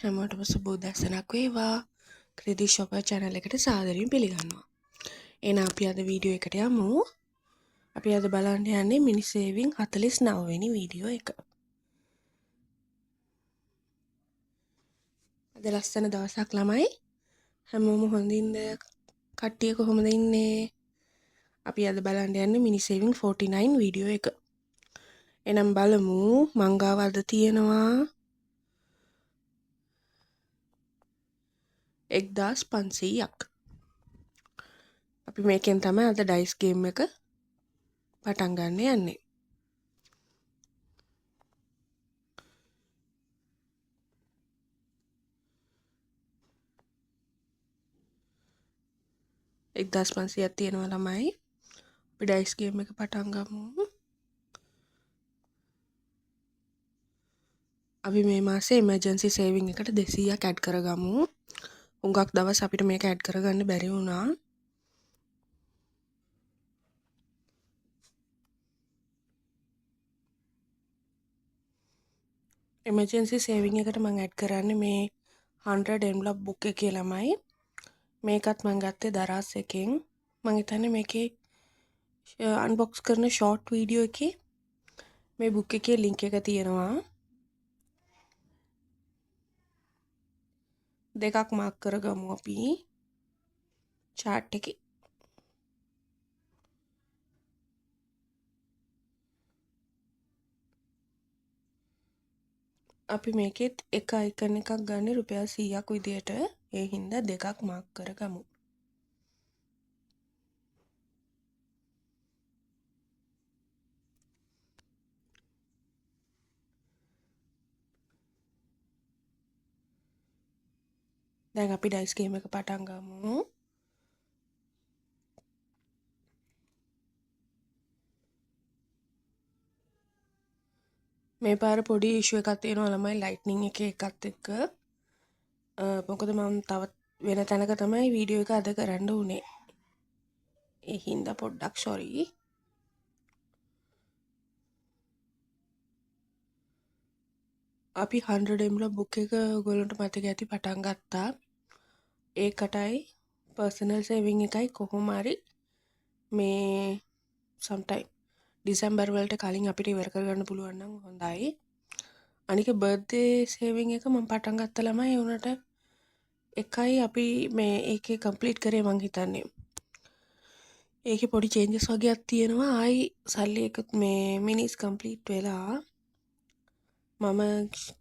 හැමෝටම සුබ උදැසනක් වේවා. ක්‍රෙඩිට් ෂොපර් channel එකට සාදරයෙන් පිළිගන්නවා. එහෙනම් අපි අද වීඩියෝ එකට යමු. අපි අද බලන්න යන්නේ මිනි සේවිං 49 වෙනි වීඩියෝ එක. අද ලස්සන දවසක් ළමයි. හැමෝම හොඳින්ද? කට්ටිය කොහොමද ඉන්නේ? අපි අද බලන්න යන්නේ මිනි සේවිං 49 වීඩියෝ එක. එහෙනම් බලමු මං ගාව අද තියෙනවා 1500ක්. අපි මේකෙන් තමයි අද ඩයිස් ගේම් එක පටන් ගන්න යන්නේ. එක්දස් 500ක් තියෙනවා ළමයි. අපි ඩයිස් ගේම් එක පටන් ගමු. අපි මේ මාසේ එමර්ජන්සි සේවිං එකට 200ක් ඇඩ් කරගමු. හුඟක් දවස් අපිට මේක ඇඩ් කරගන්න බැරි වුණා. එමර්ජන්සි සේවිං එකට මම ඇඩ් කරන්නේ මේ 100 envelope book එකේ ළමයි. මේකත් මම ගත්තේ දරාස් එකෙන්. මම හිතන්නේ මේකේ අන්බොක්ස් කරන ෂෝට් වීඩියෝ එකේ මේ බුක් එකේ ලින්ක් එක තියෙනවා. දෙකක් මාක් කරගමු අපි chart එකේ. අපි මේකෙත් එක අයිකන් එකක් ගන්න රුපියල් 100ක් විදියට. ඒ හින්දා දෙකක් මාක් කරගමු. දැන් අපි ඩයිස් ගේම් එක පටන් ගමු. මේ පාර පොඩි ඉෂුව එකක් තියෙනවා ළමයි ලයිට්නින් එකේ එකත් එක්ක. මොකද මම තවත් වෙන තැනක තමයි වීඩියෝ එක අද කරන්න උනේ. ඒ හින්දා පොඩ්ඩක් සෝරි. අපි 100 envelope book එක ඔයගොල්ලන්ට මතක ඇති පටන් ගත්තා. ඒකටයි personal saving එකයි කොහොම හරි මේ sometime ඩිසැම්බර් වලට කලින් අපිට ඉවර කරගන්න පුළුවන් නම් හොඳයි. අනික බර්ත්ඩේ සේවිං එක මම පටන් ගත්ත ළමයි ඒ උනට එකයි අපි මේ ඒකේ කම්ප්ලීට් කරේ මං හිතන්නේ. ඒකේ පොඩි චේන්ජස් වගේක් තියෙනවා. ආයි සල්ලි එකත් මේ මිනිස් කම්ප්ලීට් වෙලා මම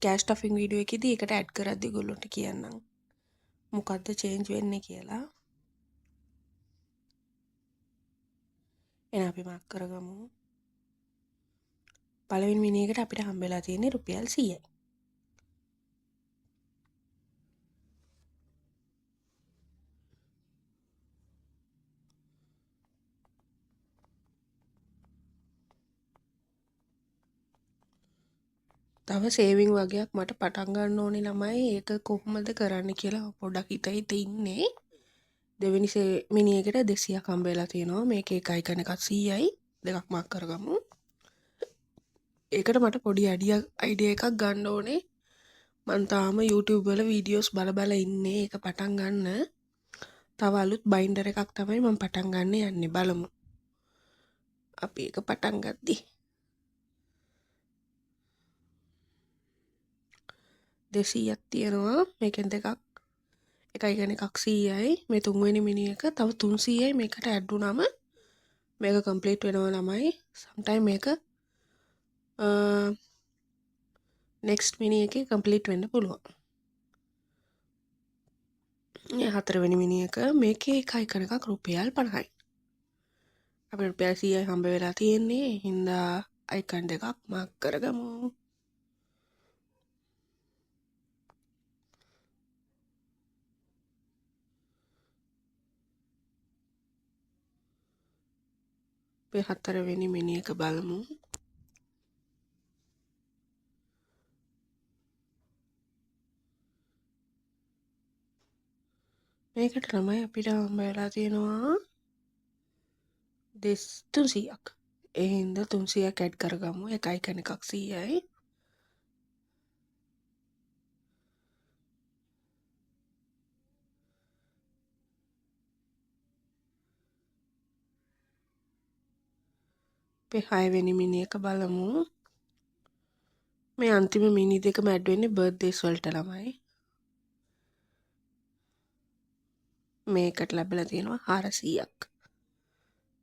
කෑෂ් ස්ටෆින් වීඩියෝ එකේදී ඒකට ඇඩ් කරද්දි ඔයගොල්ලන්ට කියන්නම්. මොකද්ද චේන්ජ් වෙන්නේ කියලා. එහෙනම් අපි මාක් කරගමු. පළවෙනි මිනි එකට අපිට හම්බෙලා තියෙන්නේ රුපියල් 100යි. තව සේවිං වගේක් මට පටන් ගන්න ඕනේ ළමයි. ඒක කොහොමද කරන්න කියලා පොඩ්ඩක් හිත ඉන්නේ. දෙවෙනි මිනි එකට 200ක් හම්බෙලා තියෙනවා. මේකේ එක අයිකන් එකක් 100යි. දෙකක් මාක් කරගමු. ඒකට මට පොඩි අයිඩියා එකක් ගන්න ඕනේ. මම තාම YouTube වල වීඩියෝස් බල ඉන්නේ. ඒක පටන් ගන්න. තව අලුත් බයින්ඩර් එකක් තමයි මම පටන් ගන්න යන්නේ. බලමු. අපි ඒක පටන් ගද්දි 200ක් තියෙනවා. මේකෙන් දෙකක් එකයි ගැන එකක් 100යි. මේ තුන්වෙනි මිනි එක තව 300යි මේකට ඇඩ් වුණාම මේක කම්ප්ලීට් වෙනවා ළමයි. සම්ටයිම් මේක නෙක්ස්ට් මිනි එකේ කම්ප්ලීට් වෙන්න පුළුවන්. මේ හතරවෙනි මිනි එක මේකේ එක අයිකන් එකක් රුපියල් 50යි. අපිට රුපියල් 100යි හම්බ වෙලා තියෙන්නේ. හින්දා අයිකන් දෙකක් මාක් කරගමු. අපි හතරවෙනි මිනි එක බලමු. මේකට ළමයි අපිට හම්බ වෙලා තියෙනවා 300ක්. ඒ හින්දා 300ක් ඇඩ් කරගමු. එක අයිකන් එකක් 100යි. අපේ 6 වෙනි මිනි එක බලමු. මේ අන්තිම මිනි දෙකම ඇඩ් වෙන්නේ බර්ත්ඩේස් වලට ළමයි. මේකට ලැබිලා තියෙනවා 400ක්.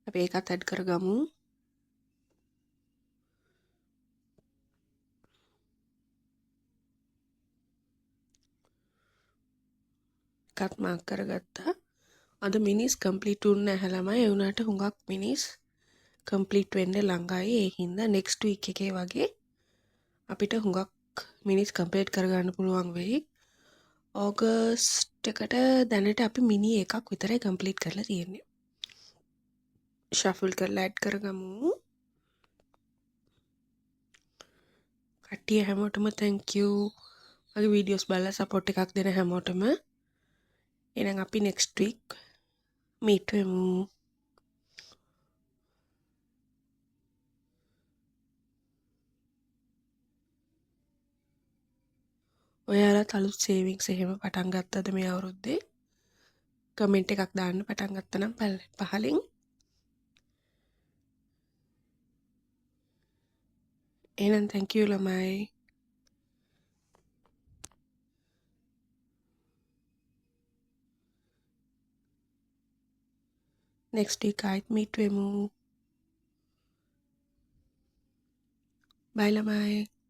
අපි ඒකත් ඇඩ් කරගමු. එකත් මාක් කරගත්තා. අද මිනිස් කම්ප්ලීට් වුණ නැහැ ළමයි. ඒ වුණාට හුඟක් මිනිස් කම්ප්ලීට් වෙන්න ළඟයි. ඒ හින්දා නෙක්ස්ට් වීක් එකේ වගේ අපිට හුඟක් මිනිස් කම්ප්ලීට් කරගන්න පුළුවන් වෙයි. ඕගස්ට් එකට දැනට අපි මිනි එකක් විතරයි කම්ප්ලීට් කරලා තියෙන්නේ. ෂෆල් කරලා ඇඩ් කරගමු. කට්ටිය හැමෝටම thank you. මගේ වීඩියෝස් බලලා සපෝට් එකක් දෙන හැමෝටම. එහෙනම් අපි next week meet වෙමු. ඔයාලත් අලුත් සේවිංස් එහෙම පටන් ගත්තද මේ අවුරුද්දේ? කමෙන්ට් එකක් දාන්න පටන් ගත්තා නම් පහලින්. එහෙනම් thank you ළමයි. next week ආයිත් meet වෙමු. bye ළමයි.